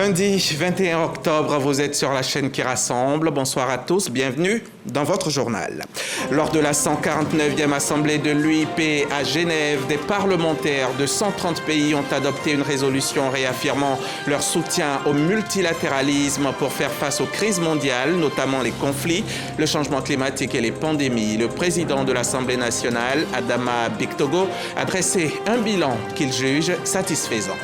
Lundi 21 octobre, vous êtes sur la chaîne qui rassemble. Bonsoir à tous, bienvenue dans votre journal. Lors de la 149e assemblée de l'UIP à Genève, des parlementaires de 130 pays ont adopté une résolution réaffirmant leur soutien au multilatéralisme pour faire face aux crises mondiales, notamment les conflits, le changement climatique et les pandémies. Le président de l'Assemblée nationale, Adama Bictogo, a dressé un bilan qu'il juge satisfaisant.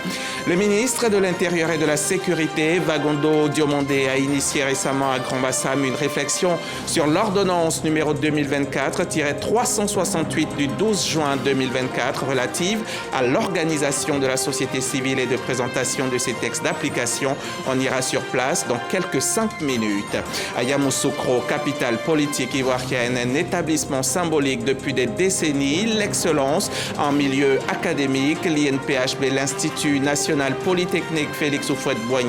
Le ministre de l'Intérieur et de la Sécurité, Vagondo Diomondé, a initié récemment à Grand-Bassam une réflexion sur l'ordonnance numéro 2024-368 du 12 juin 2024 relative à l'organisation de la société civile et de présentation de ces textes d'application. On ira sur place dans quelques 5 minutes. À Yamoussoukro, capitale politique ivoirienne, un établissement symbolique depuis des décennies, l'excellence en milieu académique, l'INPHB, l'Institut national polytechnique Félix Houphouët-Boigny,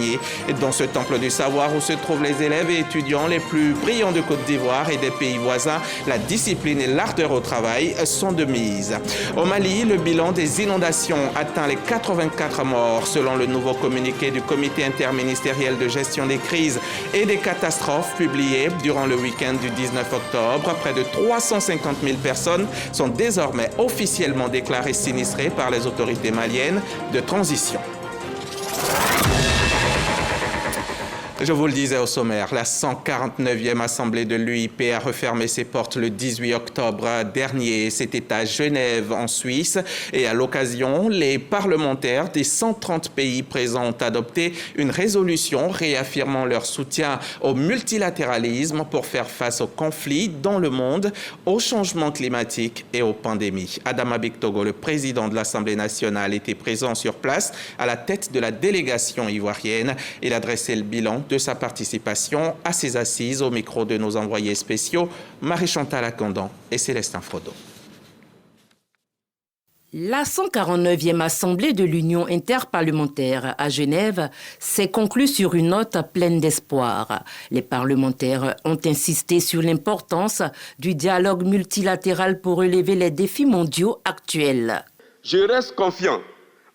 dans ce temple du savoir où se trouvent les élèves et étudiants les plus brillants de Côte d'Ivoire et des pays voisins. La discipline et l'ardeur au travail sont de mise. Au Mali, le bilan des inondations atteint les 84 morts selon le nouveau communiqué du Comité interministériel de gestion des crises et des catastrophes publié durant le week-end du 19 octobre. Près de 350 000 personnes sont désormais officiellement déclarées sinistrées par les autorités maliennes de transition. Je vous le disais au sommaire, la 149e assemblée de l'UIP a refermé ses portes le 18 octobre dernier. C'était à Genève, en Suisse. Et à l'occasion, les parlementaires des 130 pays présents ont adopté une résolution réaffirmant leur soutien au multilatéralisme pour faire face aux conflits dans le monde, au changement climatique et aux pandémies. Adama Bictogo, le président de l'Assemblée nationale, était présent sur place à la tête de la délégation ivoirienne. Il a dressé le bilan de sa participation à ces assises au micro de nos envoyés spéciaux, Marie-Chantal Akandan et Célestin Frodo. La 149e assemblée de l'Union interparlementaire à Genève s'est conclue sur une note pleine d'espoir. Les parlementaires ont insisté sur l'importance du dialogue multilatéral pour relever les défis mondiaux actuels. Je reste confiant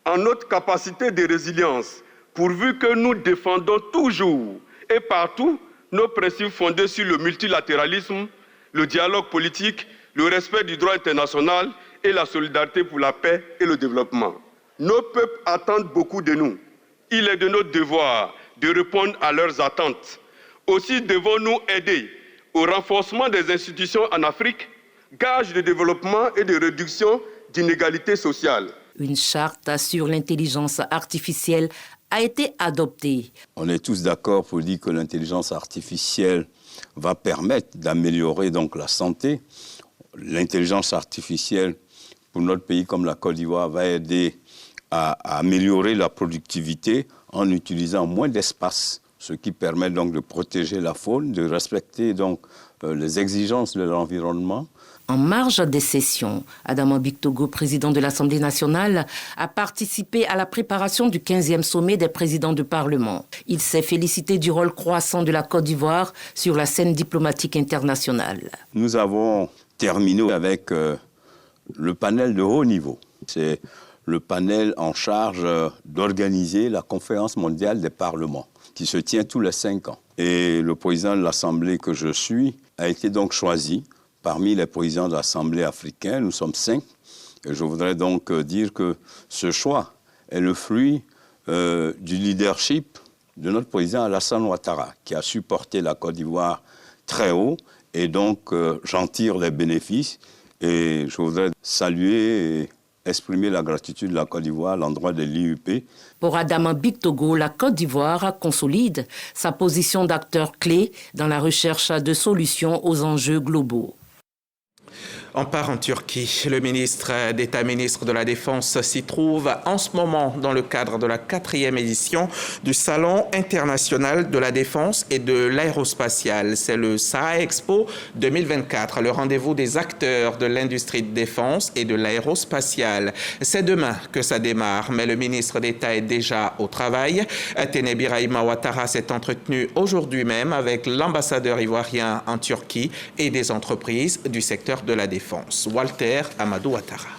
en notre capacité de résilience pourvu que nous défendons toujours et partout nos principes fondés sur le multilatéralisme, le dialogue politique, le respect du droit international et la solidarité pour la paix et le développement. Nos peuples attendent beaucoup de nous. Il est de notre devoir de répondre à leurs attentes. Aussi devons-nous aider au renforcement des institutions en Afrique, gage de développement et de réduction d'inégalités sociales. Une charte sur l'intelligence artificielle a été adoptée. On est tous d'accord pour dire que l'intelligence artificielle va permettre d'améliorer donc la santé. L'intelligence artificielle, pour notre pays comme la Côte d'Ivoire, va aider à améliorer la productivité en utilisant moins d'espace, ce qui permet donc de protéger la faune, de respecter donc les exigences de l'environnement. En marge des sessions, Adama Bictogo, président de l'Assemblée nationale, a participé à la préparation du 15e sommet des présidents de Parlement. Il s'est félicité du rôle croissant de la Côte d'Ivoire sur la scène diplomatique internationale. Nous avons terminé avec le panel de haut niveau. C'est le panel en charge d'organiser la conférence mondiale des parlements, qui se tient tous les 5 ans. Et le président de l'Assemblée que je suis a été donc choisi parmi les présidents de l'Assemblée africaine. Nous sommes 5. Et je voudrais donc dire que ce choix est le fruit du leadership de notre président Alassane Ouattara, qui a supporté la Côte d'Ivoire très haut. Et donc, j'en tire les bénéfices. Et je voudrais saluer et exprimer la gratitude de la Côte d'Ivoire à l'endroit de l'IUP. Pour Adama Bictogo, la Côte d'Ivoire consolide sa position d'acteur clé dans la recherche de solutions aux enjeux globaux. On part en Turquie. Le ministre d'État, ministre de la Défense, s'y trouve en ce moment dans le cadre de la 4e édition du Salon international de la défense et de l'aérospatiale. C'est le SAA Expo 2024, le rendez-vous des acteurs de l'industrie de défense et de l'aérospatiale. C'est demain que ça démarre, mais le ministre d'État est déjà au travail. Téné Birahima Ouattara s'est entretenu aujourd'hui même avec l'ambassadeur ivoirien en Turquie et des entreprises du secteur de la défense. Walter Amadou Ouattara.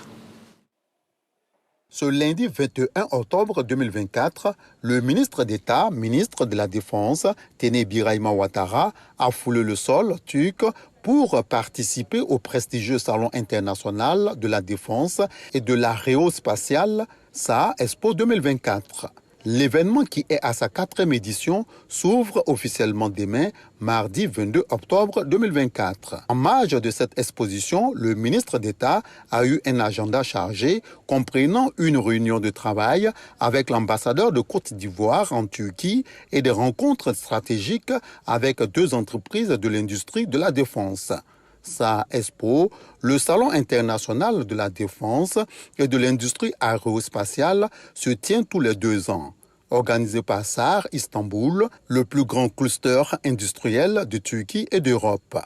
Ce lundi 21 octobre 2024, le ministre d'État, ministre de la Défense, Téné Birahima Ouattara, a foulé le sol turc pour participer au prestigieux Salon international de la défense et de l'aérospatiale, SAA Expo 2024. L'événement, qui est à sa 4e édition, s'ouvre officiellement demain, mardi 22 octobre 2024. En marge de cette exposition, le ministre d'État a eu un agenda chargé, comprenant une réunion de travail avec l'ambassadeur de Côte d'Ivoire en Turquie et des rencontres stratégiques avec 2 entreprises de l'industrie de la défense. SAA Expo, le Salon international de la défense et de l'industrie aérospatiale, se tient tous les 2 ans. Organisé par SAAR Istanbul, le plus grand cluster industriel de Turquie et d'Europe,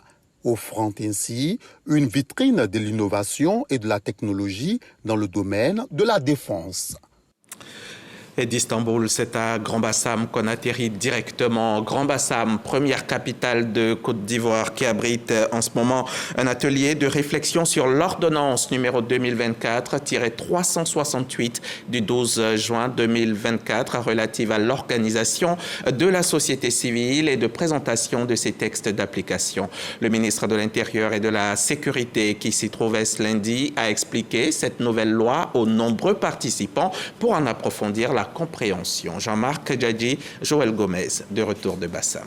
offrant ainsi une vitrine de l'innovation et de la technologie dans le domaine de la défense. Et d'Istanbul, c'est à Grand-Bassam qu'on atterrit directement. Grand-Bassam, première capitale de Côte d'Ivoire, qui abrite en ce moment un atelier de réflexion sur l'ordonnance numéro 2024-368 du 12 juin 2024 relative à l'organisation de la société civile et de présentation de ces textes d'application. Le ministre de l'Intérieur et de la Sécurité, qui s'y trouvait ce lundi, a expliqué cette nouvelle loi aux nombreux participants pour en approfondir la compréhension. Jean-Marc Djadji, Joël Gomez, de retour de Bassam.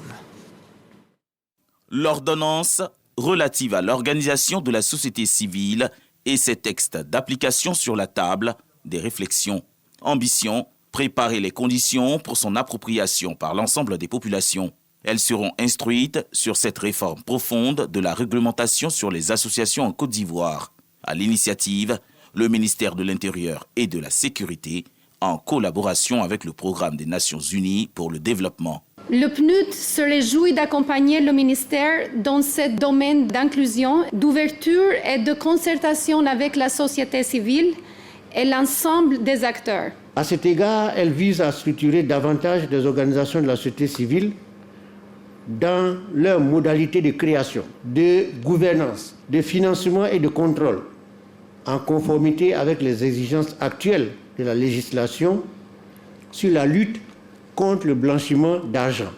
L'ordonnance relative à l'organisation de la société civile et ses textes d'application sur la table, des réflexions. Ambition, préparer les conditions pour son appropriation par l'ensemble des populations. Elles seront instruites sur cette réforme profonde de la réglementation sur les associations en Côte d'Ivoire. À l'initiative, le ministère de l'Intérieur et de la Sécurité, en collaboration avec le Programme des Nations Unies pour le développement. Le PNUD se réjouit d'accompagner le ministère dans ce domaine d'inclusion, d'ouverture et de concertation avec la société civile et l'ensemble des acteurs. À cet égard, elle vise à structurer davantage des organisations de la société civile dans leurs modalités de création, de gouvernance, de financement et de contrôle, en conformité avec les exigences actuelles de la législation sur la lutte contre le blanchiment d'argent,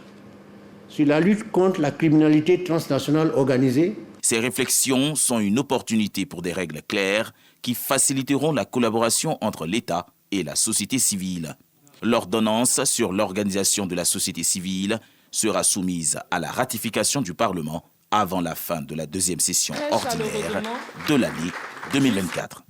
sur la lutte contre la criminalité transnationale organisée. Ces réflexions sont une opportunité pour des règles claires qui faciliteront la collaboration entre l'État et la société civile. L'ordonnance sur l'organisation de la société civile sera soumise à la ratification du Parlement avant la fin de la 2e session ordinaire de l'année 2024.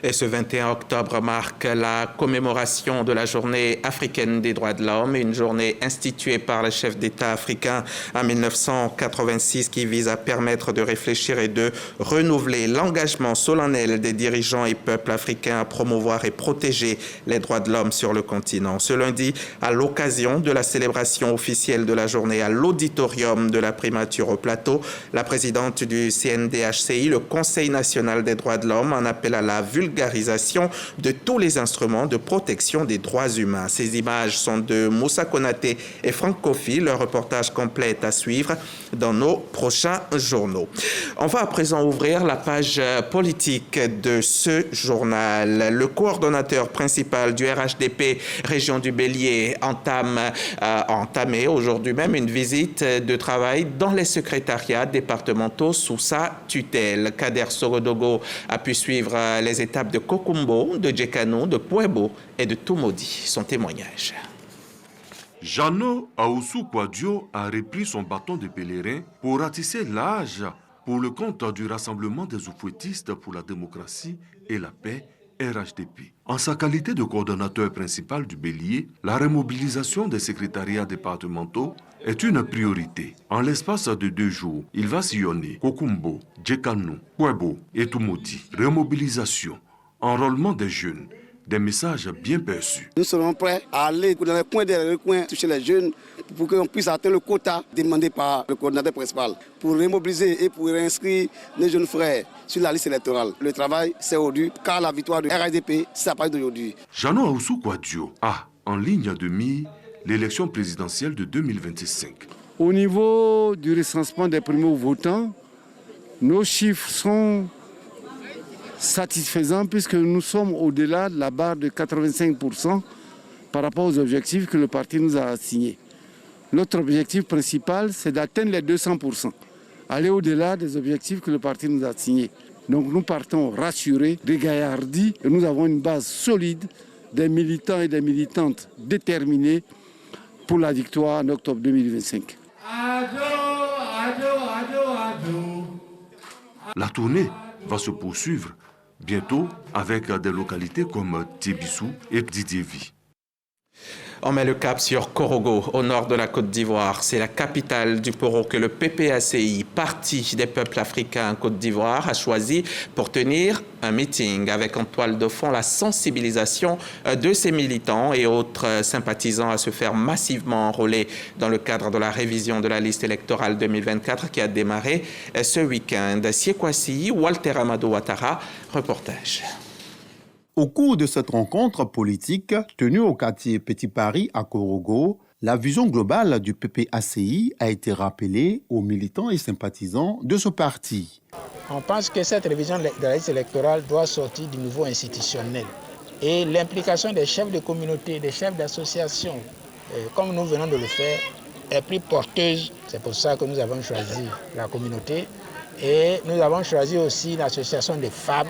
Et ce 21 octobre marque la commémoration de la Journée africaine des droits de l'homme, une journée instituée par le chef d'État africain en 1986 qui vise à permettre de réfléchir et de renouveler l'engagement solennel des dirigeants et peuples africains à promouvoir et protéger les droits de l'homme sur le continent. Ce lundi, à l'occasion de la célébration officielle de la journée à l'auditorium de la primature au Plateau, la présidente du CNDHCI, le Conseil national des droits de l'homme, en appelle à la vulgarisation de tous les instruments de protection des droits humains. Ces images sont de Moussa Konaté et Franck Kofi. Leur reportage complet est à suivre dans nos prochains journaux. On va à présent ouvrir la page politique de ce journal. Le coordonnateur principal du RHDP région du Bélier a entamé aujourd'hui même une visite de travail dans les secrétariats départementaux sous sa tutelle. Kader Sorodogo a pu suivre les étapes de Kokumbo, de Djekano, de Pouebo et de Tumodi. Son témoignage. Jano Aoussou Kouadio a repris son bâton de pèlerin pour ratisser l'âge pour le compte du Rassemblement des Oufouettistes pour la démocratie et la paix, RHDP. En sa qualité de coordonnateur principal du Bélier, la remobilisation des secrétariats départementaux est une priorité. En l'espace de 2 jours, il va sillonner Kokumbo, Djekano, Pouebo et Tumodi. Remobilisation, enrôlement des jeunes, des messages bien perçus. Nous serons prêts à aller dans les coins des recoins, toucher les jeunes pour qu'on puisse atteindre le quota demandé par le coordinateur principal pour remobiliser et pour réinscrire les jeunes frères sur la liste électorale. Le travail, c'est aujourd'hui, car la victoire du RHDP, c'est à partir d'aujourd'hui. Jano Aoussou Kouadio a en ligne de mire l'élection présidentielle de 2025. Au niveau du recensement des primo-votants, nos chiffres sont satisfaisant puisque nous sommes au-delà de la barre de 85% par rapport aux objectifs que le parti nous a assignés. Notre objectif principal, c'est d'atteindre les 200%, aller au-delà des objectifs que le parti nous a assignés. Donc nous partons rassurés, dégaillardis, et nous avons une base solide des militants et des militantes déterminés pour la victoire en octobre 2025. La tournée va se poursuivre bientôt avec des localités comme Tébissou et Didievi. On met le cap sur Korogo, au nord de la Côte d'Ivoire. C'est la capitale du Poro que le PPACI, Parti des peuples africains en Côte d'Ivoire, a choisi pour tenir un meeting avec en toile de fond la sensibilisation de ses militants et autres sympathisants à se faire massivement enrôler dans le cadre de la révision de la liste électorale 2024 qui a démarré ce week-end. Siekwasi, Walter Amadou Ouattara, reportage. Au cours de cette rencontre politique tenue au quartier Petit Paris à Korogo, la vision globale du PPACI a été rappelée aux militants et sympathisants de ce parti. On pense que cette révision de la liste électorale doit sortir du niveau institutionnel. Et l'implication des chefs de communauté, des chefs d'association, comme nous venons de le faire, est plus porteuse. C'est pour ça que nous avons choisi la communauté et nous avons choisi aussi l'association des femmes.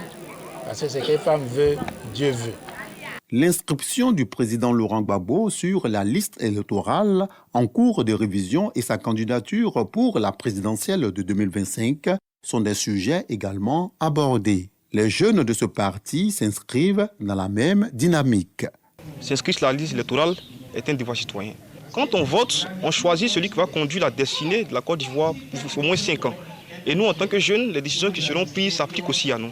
Parce que ce que les femmes veulent, Dieu veut. L'inscription du président Laurent Gbagbo sur la liste électorale en cours de révision et sa candidature pour la présidentielle de 2025 sont des sujets également abordés. Les jeunes de ce parti s'inscrivent dans la même dynamique. S'inscrire sur la liste électorale est un devoir citoyen. Quand on vote, on choisit celui qui va conduire la destinée de la Côte d'Ivoire pour au moins 5 ans. Et nous, en tant que jeunes, les décisions qui seront prises s'appliquent aussi à nous.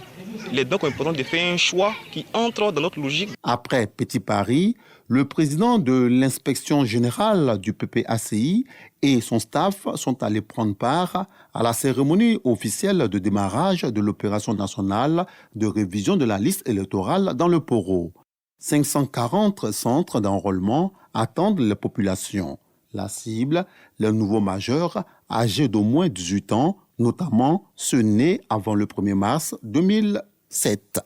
Il est donc important de faire un choix qui entre dans notre logique. Après Petit Paris, le président de l'inspection générale du PPACI et son staff sont allés prendre part à la cérémonie officielle de démarrage de l'opération nationale de révision de la liste électorale dans le Poro. 540 centres d'enrôlement attendent les populations. La cible, les nouveaux majeurs âgés d'au moins 18 ans, notamment ceux nés avant le 1er mars 2007.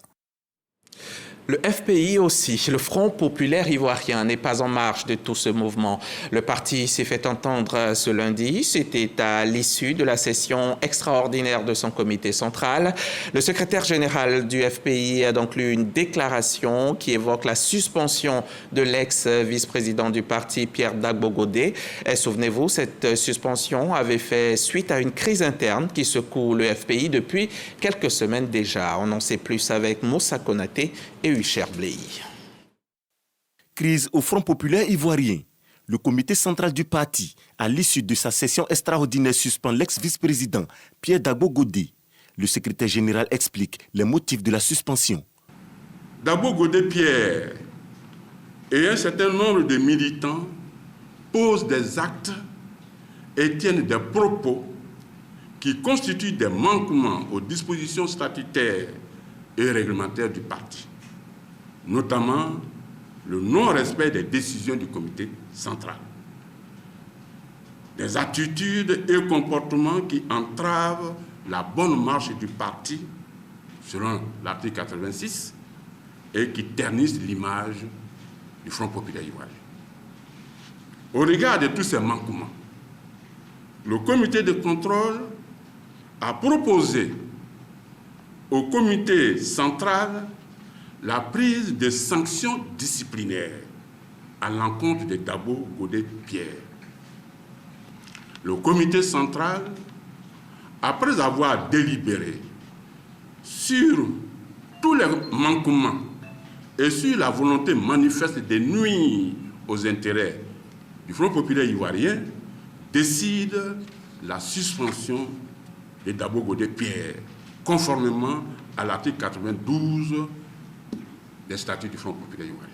Le FPI aussi, le Front populaire ivoirien, n'est pas en marge de tout ce mouvement. Le parti s'est fait entendre ce lundi. C'était à l'issue de la session extraordinaire de son comité central. Le secrétaire général du FPI a donc lu une déclaration qui évoque la suspension de l'ex-vice-président du parti, Pierre Dagbo Godé. Et souvenez-vous, cette suspension avait fait suite à une crise interne qui secoue le FPI depuis quelques semaines déjà. On en sait plus avec Moussa Konaté et Hucher Bley. Crise au Front populaire ivoirien. Le comité central du parti, à l'issue de sa session extraordinaire, suspend l'ex-vice-président Pierre Dagbo Godé. Le secrétaire général explique les motifs de la suspension. Dagbo Godé Pierre et un certain nombre de militants posent des actes et tiennent des propos qui constituent des manquements aux dispositions statutaires et réglementaires du parti, notamment le non-respect des décisions du comité central, des attitudes et comportements qui entravent la bonne marche du parti, selon l'article 86, et qui ternissent l'image du Front populaire ivoirien. Au regard de tous ces manquements, le comité de contrôle a proposé au comité central la prise de sanctions disciplinaires à l'encontre de Dagbo Godé Pierre. Le comité central, après avoir délibéré sur tous les manquements et sur la volonté manifeste de nuire aux intérêts du Front populaire ivoirien, décide la suspension de Dagbo Godé Pierre, conformément à l'article 92 des statuts du Front populaire ivoirien.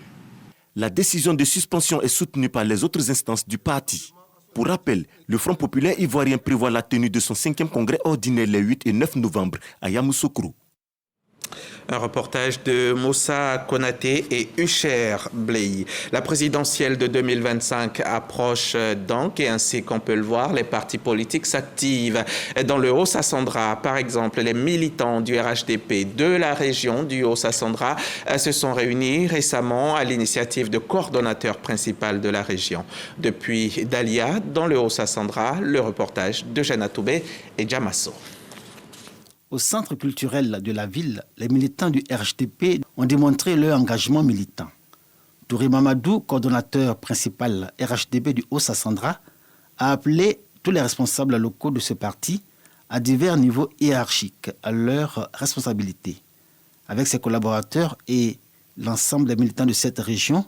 La décision de suspension est soutenue par les autres instances du parti. Pour rappel, le Front populaire ivoirien prévoit la tenue de son 5e congrès ordinaire les 8 et 9 novembre à Yamoussoukro. Un reportage de Moussa Konaté et Usher Blei. La présidentielle de 2025 approche donc et ainsi qu'on peut le voir, les partis politiques s'activent. Dans le Haut-Sassandra, par exemple, les militants du RHDP de la région du Haut-Sassandra se sont réunis récemment à l'initiative de coordonnateur principal de la région. Depuis Dalia, dans le Haut-Sassandra, le reportage de Jeanne Toubé et Djamasso. Au centre culturel de la ville, les militants du RHDP ont démontré leur engagement militant. Touré Mamadou, coordonnateur principal RHDP du Haut-Sassandra, a appelé tous les responsables locaux de ce parti à divers niveaux hiérarchiques à leur responsabilité. Avec ses collaborateurs et l'ensemble des militants de cette région,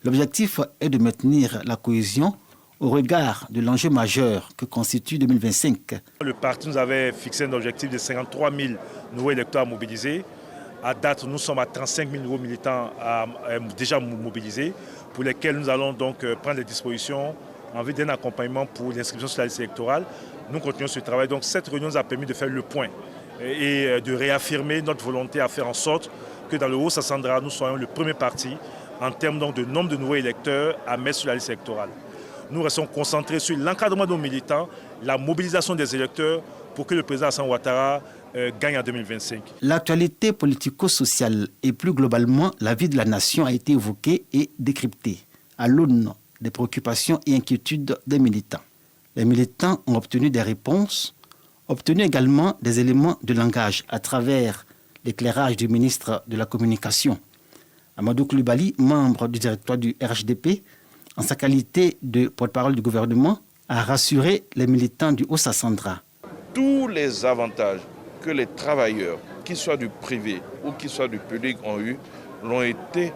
l'objectif est de maintenir la cohésion au regard de l'enjeu majeur que constitue 2025. Le parti nous avait fixé un objectif de 53 000 nouveaux électeurs à mobiliser. À date, nous sommes à 35 000 nouveaux militants déjà mobilisés, pour lesquels nous allons donc prendre des dispositions en vue d'un accompagnement pour l'inscription sur la liste électorale. Nous continuons ce travail. Donc cette réunion nous a permis de faire le point et de réaffirmer notre volonté à faire en sorte que dans le Haut-Sassandra, nous soyons le premier parti en termes donc de nombre de nouveaux électeurs à mettre sur la liste électorale. Nous restons concentrés sur l'encadrement de nos militants, la mobilisation des électeurs pour que le président Alassane Ouattara gagne en 2025. L'actualité politico-sociale et plus globalement la vie de la nation a été évoquée et décryptée à l'aune des préoccupations et inquiétudes des militants. Les militants ont obtenu des réponses, obtenu également des éléments de langage à travers l'éclairage du ministre de la Communication. Amadou Koulibaly, membre du directoire du RHDP, en sa qualité de porte-parole du gouvernement, a rassuré les militants du Haut-Sassandra. Tous les avantages que les travailleurs, qu'ils soient du privé ou qu'ils soient du public, ont eu, l'ont été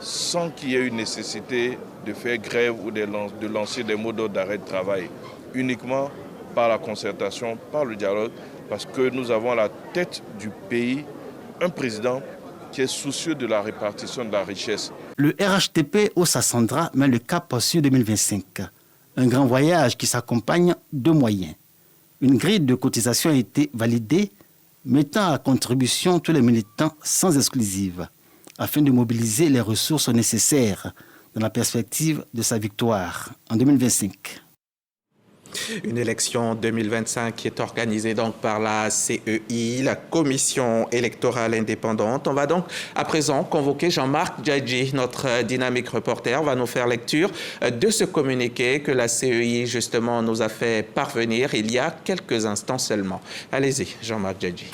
sans qu'il y ait eu nécessité de faire grève ou de lancer des mots d'ordre d'arrêt de travail, uniquement par la concertation, par le dialogue, parce que nous avons à la tête du pays un président qui est soucieux de la répartition de la richesse. Le RHDP Haut-Sassandra met le cap sur 2025. Un grand voyage qui s'accompagne de moyens. Une grille de cotisation a été validée, mettant à contribution tous les militants sans exclusive, afin de mobiliser les ressources nécessaires dans la perspective de sa victoire en 2025. Une élection 2025 qui est organisée donc par la CEI, la Commission électorale indépendante. On va donc à présent convoquer Jean-Marc Djadji, notre dynamique reporter, va nous faire lecture de ce communiqué que la CEI justement nous a fait parvenir il y a quelques instants seulement. Allez-y, Jean-Marc Djadji.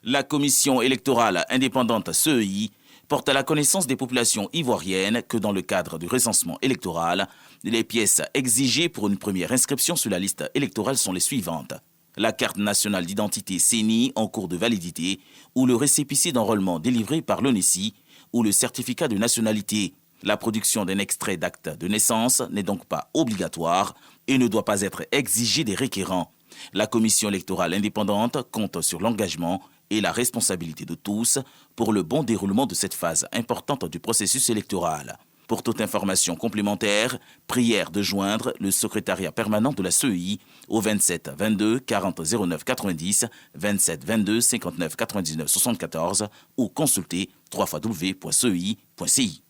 La Commission électorale indépendante CEI porte à la connaissance des populations ivoiriennes que dans le cadre du recensement électoral, les pièces exigées pour une première inscription sur la liste électorale sont les suivantes. La carte nationale d'identité CENI en cours de validité ou le récépissé d'enrôlement délivré par l'ONESI ou le certificat de nationalité. La production d'un extrait d'acte de naissance n'est donc pas obligatoire et ne doit pas être exigée des requérants. La Commission électorale indépendante compte sur l'engagement et la responsabilité de tous pour le bon déroulement de cette phase importante du processus électoral. Pour toute information complémentaire, prière de joindre le secrétariat permanent de la CEI au 27 22 40 09 90, 27 22 59 99 74 ou consulter www.cei.ci.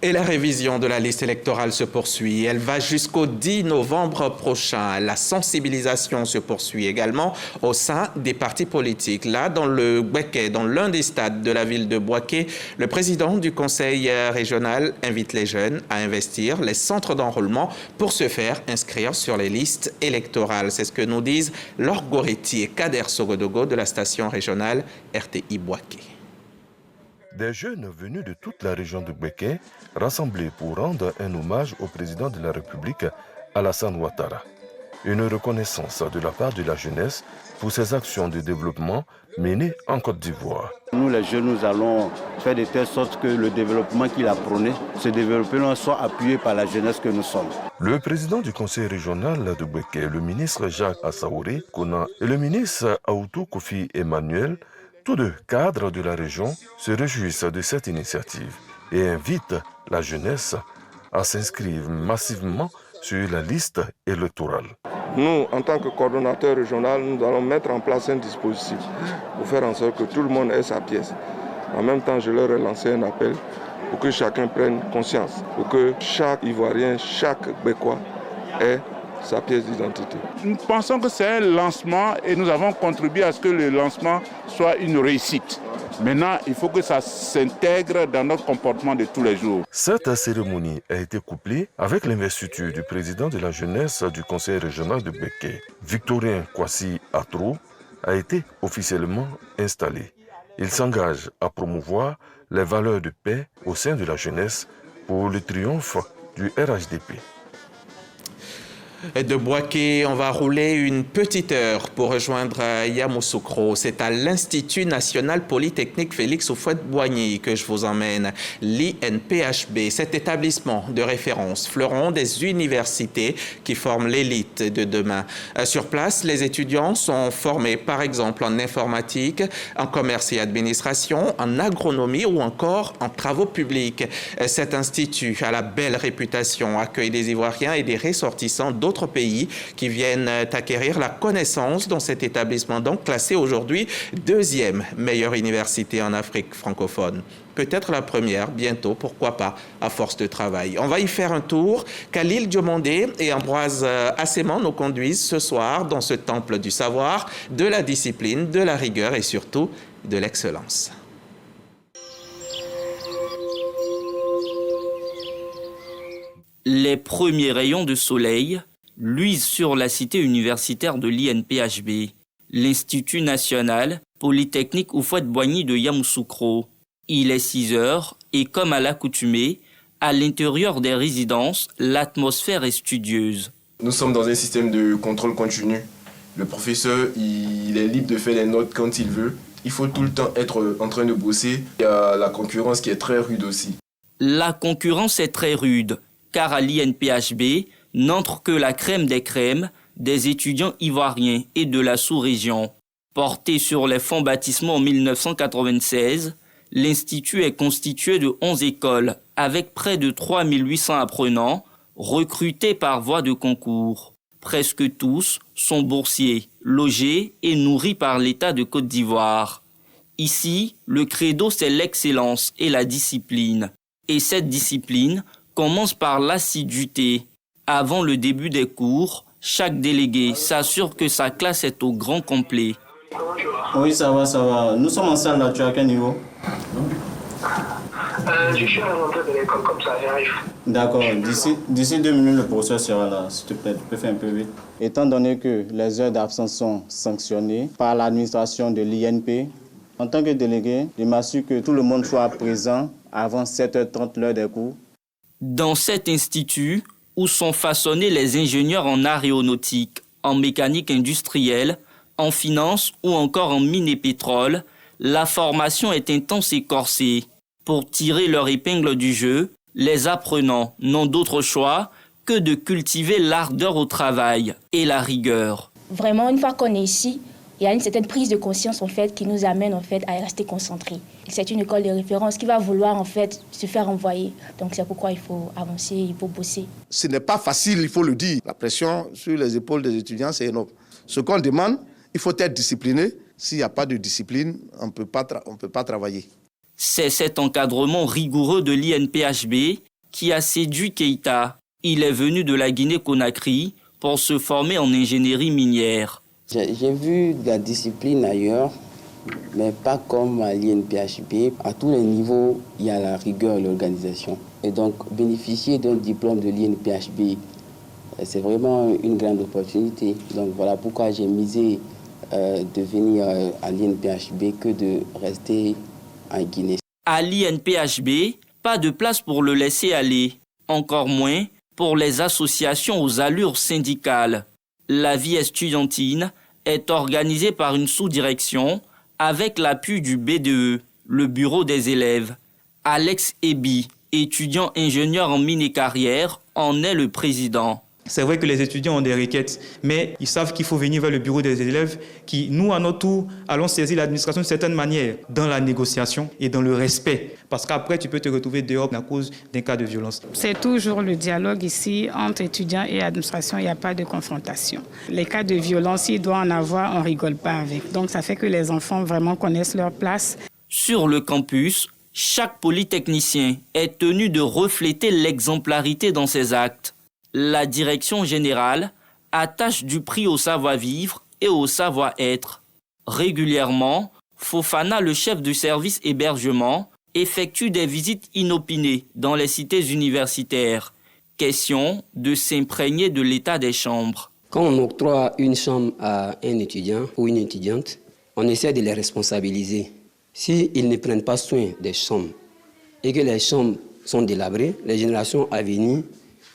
Et la révision de la liste électorale se poursuit. Elle va jusqu'au 10 novembre prochain. La sensibilisation se poursuit également au sein des partis politiques. Là, dans le Bouaké, dans l'un des stades de la ville de Bouaké, le président du conseil régional invite les jeunes à investir les centres d'enrôlement pour se faire inscrire sur les listes électorales. C'est ce que nous disent Laure Goretti et Kader Sogodogo de la station régionale RTI Bouaké. Des jeunes venus de toute la région de Bouaké, rassemblés pour rendre un hommage au président de la République, Alassane Ouattara. Une reconnaissance de la part de la jeunesse pour ses actions de développement menées en Côte d'Ivoire. Nous les jeunes, nous allons faire de telle sorte que le développement qu'il a prôné, ce développement soit appuyé par la jeunesse que nous sommes. Le président du conseil régional de Bouaké, le ministre Jacques Assaouré Kona et le ministre Aoutou Kofi Emmanuel, tous deux cadres de la région, se réjouissent de cette initiative et invitent la jeunesse à s'inscrire massivement sur la liste électorale. Nous, en tant que coordonnateur régional, nous allons mettre en place un dispositif pour faire en sorte que tout le monde ait sa pièce. En même temps, je leur ai lancé un appel pour que chacun prenne conscience, pour que chaque Ivoirien, chaque Bécois ait sa pièce d'identité. Nous pensons que c'est un lancement et nous avons contribué à ce que le lancement soit une réussite. Maintenant, il faut que ça s'intègre dans notre comportement de tous les jours. Cette cérémonie a été couplée avec l'investiture du président de la jeunesse du conseil régional de Béké. Victorien Kwasi Atrou a été officiellement installé. Il s'engage à promouvoir les valeurs de paix au sein de la jeunesse pour le triomphe du RHDP. De Bouaké, on va rouler une petite heure pour rejoindre Yamoussoukro. C'est à l'Institut national polytechnique Félix Houphouët-Boigny que je vous emmène, l'INPHB. Cet établissement de référence, fleuron des universités qui forment l'élite de demain. Sur place, les étudiants sont formés par exemple en informatique, en commerce et administration, en agronomie ou encore en travaux publics. Cet institut a la belle réputation, accueille des Ivoiriens et des ressortissants d'autres pays qui viennent acquérir la connaissance dans cet établissement, donc classé aujourd'hui 2e meilleure université en Afrique francophone. Peut-être la première, bientôt, pourquoi pas, à force de travail. On va y faire un tour. Khalil Diomondé et Ambroise Asséman nous conduisent ce soir dans ce temple du savoir, de la discipline, de la rigueur et surtout de l'excellence. Les premiers rayons de soleil luisent sur la cité universitaire de l'INPHB, l'Institut national polytechnique Houphouët-Boigny de Yamoussoukro. Il est 6 heures et comme à l'accoutumée, à l'intérieur des résidences, l'atmosphère est studieuse. Nous sommes dans un système de contrôle continu. Le professeur, il est libre de faire les notes quand il veut. Il faut tout le temps être en train de bosser. Il y a la concurrence qui est très rude aussi. La concurrence est très rude, car à l'INPHB, n'entre que la crème des crèmes des étudiants ivoiriens et de la sous-région. Porté sur les fonds baptismaux en 1996, l'Institut est constitué de 11 écoles avec près de 3800 apprenants recrutés par voie de concours. Presque tous sont boursiers, logés et nourris par l'État de Côte d'Ivoire. Ici, le credo c'est l'excellence et la discipline. Et cette discipline commence par l'assiduité. Avant le début des cours, chaque délégué s'assure que sa classe est au grand complet. Oui, ça va. Nous sommes en salle là, tu es à quel niveau? Je suis à l'entrée de l'école, comme ça, j'arrive. D'accord, d'ici 2 minutes, le professeur sera là, s'il te plaît, tu peux faire un peu vite. Étant donné que les heures d'absence sont sanctionnées par l'administration de l'INP, en tant que délégué, je m'assure que tout le monde soit présent avant 7h30, l'heure des cours. Dans cet institut, où sont façonnés les ingénieurs en aéronautique, en mécanique industrielle, en finance ou encore en mine et pétrole, la formation est intense et corsée. Pour tirer leur épingle du jeu, les apprenants n'ont d'autre choix que de cultiver l'ardeur au travail et la rigueur. Vraiment, une fois qu'on est ici, il y a une certaine prise de conscience en fait, qui nous amène en fait, à rester concentrés. C'est une école de référence qui va vouloir en fait, se faire envoyer. Donc c'est pourquoi il faut avancer, il faut bosser. Ce n'est pas facile, il faut le dire. La pression sur les épaules des étudiants, c'est énorme. Ce qu'on demande, il faut être discipliné. S'il n'y a pas de discipline, on ne peut pas travailler. C'est cet encadrement rigoureux de l'INPHB qui a séduit Keïta. Il est venu de la Guinée-Conakry pour se former en ingénierie minière. J'ai vu de la discipline ailleurs, mais pas comme à l'INPHB. À tous les niveaux, il y a la rigueur et l'organisation. Et donc, bénéficier d'un diplôme de l'INPHB, c'est vraiment une grande opportunité. Donc voilà pourquoi j'ai misé de venir à l'INPHB que de rester en Guinée. À l'INPHB, pas de place pour le laisser aller, encore moins pour les associations aux allures syndicales. La vie estudiantine est organisée par une sous-direction avec l'appui du BDE, le bureau des élèves. Alex Ebi, étudiant ingénieur en mine et carrière, en est le président. C'est vrai que les étudiants ont des requêtes, mais ils savent qu'il faut venir vers le bureau des élèves qui, nous, à notre tour, allons saisir l'administration de certaine manière dans la négociation et dans le respect. Parce qu'après, tu peux te retrouver dehors à cause d'un cas de violence. C'est toujours le dialogue ici entre étudiants et administration, il n'y a pas de confrontation. Les cas de violence, il doit en avoir, on ne rigole pas avec. Donc ça fait que les enfants vraiment connaissent leur place. Sur le campus, chaque polytechnicien est tenu de refléter l'exemplarité dans ses actes. La direction générale attache du prix au savoir-vivre et au savoir-être. Régulièrement, Fofana, le chef du service hébergement, effectue des visites inopinées dans les cités universitaires. Question de s'imprégner de l'état des chambres. Quand on octroie une chambre à un étudiant ou une étudiante, on essaie de les responsabiliser. S'ils ne prennent pas soin des chambres et que les chambres sont délabrées, les générations à venir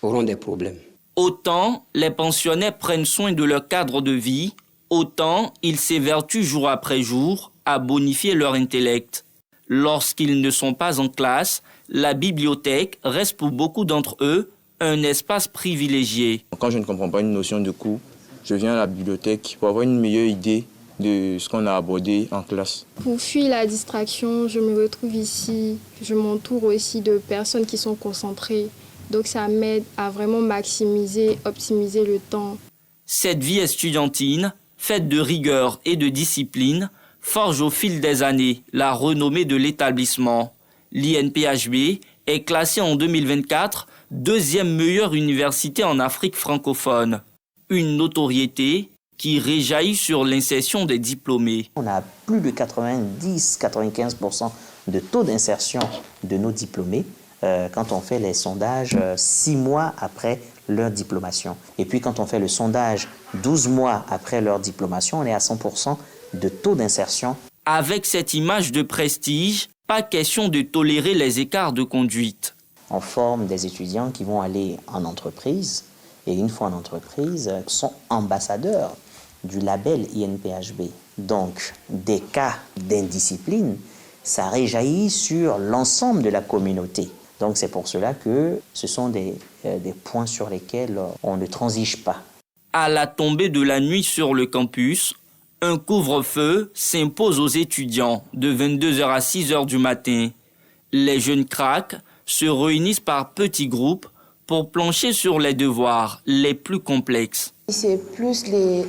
auront des problèmes. Autant les pensionnaires prennent soin de leur cadre de vie, autant ils s'évertuent jour après jour à bonifier leur intellect. Lorsqu'ils ne sont pas en classe, la bibliothèque reste pour beaucoup d'entre eux un espace privilégié. Quand je ne comprends pas une notion de cours, je viens à la bibliothèque pour avoir une meilleure idée de ce qu'on a abordé en classe. Pour fuir la distraction, je me retrouve ici. Je m'entoure aussi de personnes qui sont concentrées. Donc ça m'aide à vraiment maximiser, optimiser le temps. Cette vie estudiantine, faite de rigueur et de discipline, forge au fil des années la renommée de l'établissement. L'INPHB est classée en 2024 deuxième meilleure université en Afrique francophone. Une notoriété qui réjaillit sur l'insertion des diplômés. On a plus de 90-95% de taux d'insertion de nos diplômés quand on fait les sondages 6 mois après leur diplomation. Et puis quand on fait le sondage 12 mois après leur diplomation, on est à 100% de taux d'insertion. Avec cette image de prestige, pas question de tolérer les écarts de conduite. On forme des étudiants qui vont aller en entreprise et une fois en entreprise, sont ambassadeurs du label INPHB. Donc, des cas d'indiscipline, ça réjaillit sur l'ensemble de la communauté. Donc, c'est pour cela que ce sont des points sur lesquels on ne transige pas. À la tombée de la nuit sur le campus, un couvre-feu s'impose aux étudiants de 22h à 6h du matin. Les jeunes cracks se réunissent par petits groupes pour plancher sur les devoirs les plus complexes. C'est plus les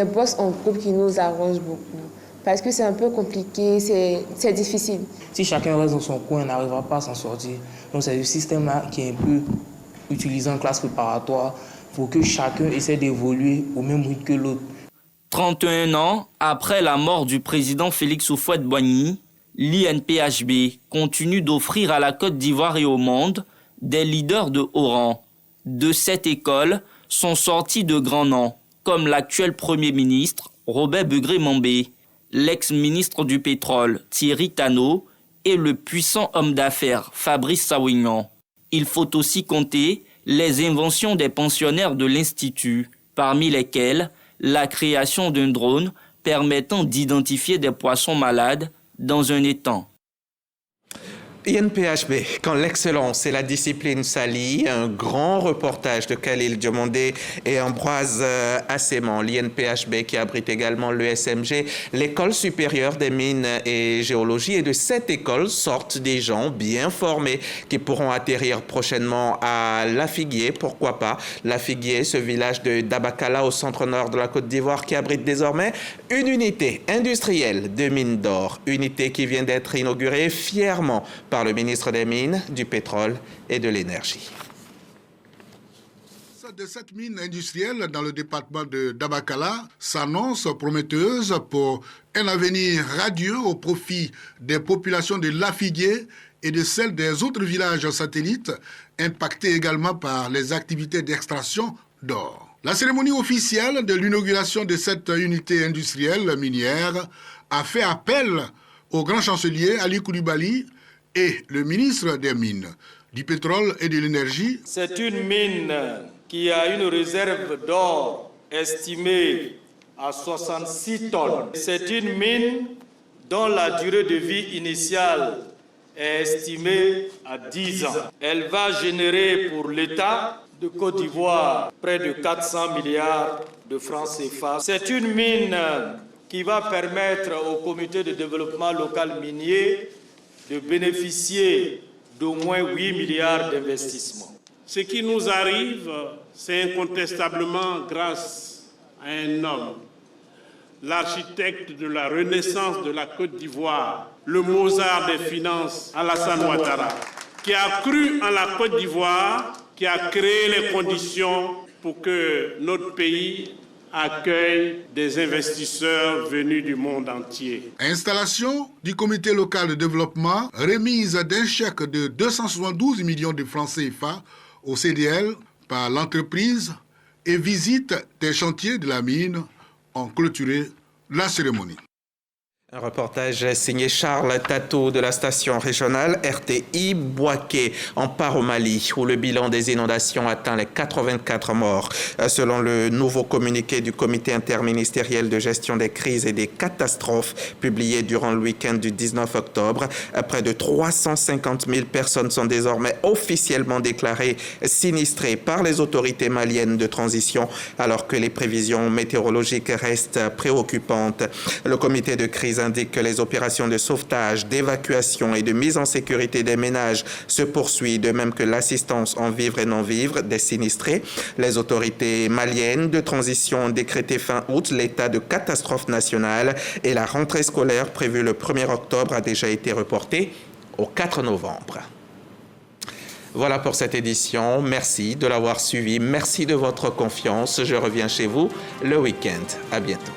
boss en groupe qui nous arrangent beaucoup. Parce que c'est un peu compliqué, c'est difficile. Si chacun reste dans son coin, on n'arrivera pas à s'en sortir. Donc c'est le système-là qui est un peu utilisé en classe préparatoire pour que chacun essaie d'évoluer au même rythme que l'autre. 31 ans après la mort du président Félix Houphouët-Boigny, l'INPHB continue d'offrir à la Côte d'Ivoire et au monde des leaders de haut rang. De cette école sont sortis de grands noms, comme l'actuel Premier ministre Robert Begré-Mambé, l'ex-ministre du pétrole Thierry Tannot et le puissant homme d'affaires Fabrice Sawignon. Il faut aussi compter les inventions des pensionnaires de l'Institut, parmi lesquelles la création d'un drone permettant d'identifier des poissons malades dans un étang. INPHB, quand l'excellence et la discipline s'allient, un grand reportage de Khalil Diomandé et Ambroise Asséman. L'INPHB qui abrite également l'ESMG, l'école supérieure des mines et géologie. Et de cette école sortent des gens bien formés qui pourront atterrir prochainement à Lafigué. Pourquoi pas Lafigué, ce village de Dabakala au centre-nord de la Côte d'Ivoire qui abrite désormais une unité industrielle de mines d'or. Unité qui vient d'être inaugurée fièrement par le ministre des Mines, du Pétrole et de l'Énergie. De cette mine industrielle dans le département de Dabakala s'annonce prometteuse pour un avenir radieux au profit des populations de Lafigué et de celles des autres villages satellites impactés également par les activités d'extraction d'or. La cérémonie officielle de l'inauguration de cette unité industrielle minière a fait appel au grand chancelier Ali Koulibaly et le ministre des Mines, du Pétrole et de l'Énergie. C'est une mine qui a une réserve d'or estimée à 66 tonnes. C'est une mine dont la durée de vie initiale est estimée à 10 ans. Elle va générer pour l'État de Côte d'Ivoire, près de 400 milliards de francs CFA. C'est une mine qui va permettre au comité de développement local minier de bénéficier d'au moins 8 milliards d'investissements. Ce qui nous arrive, c'est incontestablement grâce à un homme, l'architecte de la renaissance de la Côte d'Ivoire, le Mozart des finances, Alassane Ouattara, qui a cru en la Côte d'Ivoire, qui a créé les conditions pour que notre pays accueille des investisseurs venus du monde entier. Installation du comité local de développement, remise d'un chèque de 272 millions de francs CFA au CDL par l'entreprise et visite des chantiers de la mine ont clôturé la cérémonie. Un reportage signé Charles Tato de la station régionale RTI Boaké. On part au Mali où le bilan des inondations atteint les 84 morts. Selon le nouveau communiqué du comité interministériel de gestion des crises et des catastrophes publié durant le week-end du 19 octobre, près de 350 000 personnes sont désormais officiellement déclarées sinistrées par les autorités maliennes de transition alors que les prévisions météorologiques restent préoccupantes. Le comité de crise indique que les opérations de sauvetage, d'évacuation et de mise en sécurité des ménages se poursuivent, de même que l'assistance en vivres et non-vivres des sinistrés. Les autorités maliennes de transition ont décrété fin août l'état de catastrophe nationale et la rentrée scolaire prévue le 1er octobre a déjà été reportée au 4 novembre. Voilà pour cette édition. Merci de l'avoir suivi. Merci de votre confiance. Je reviens chez vous le week-end. À bientôt.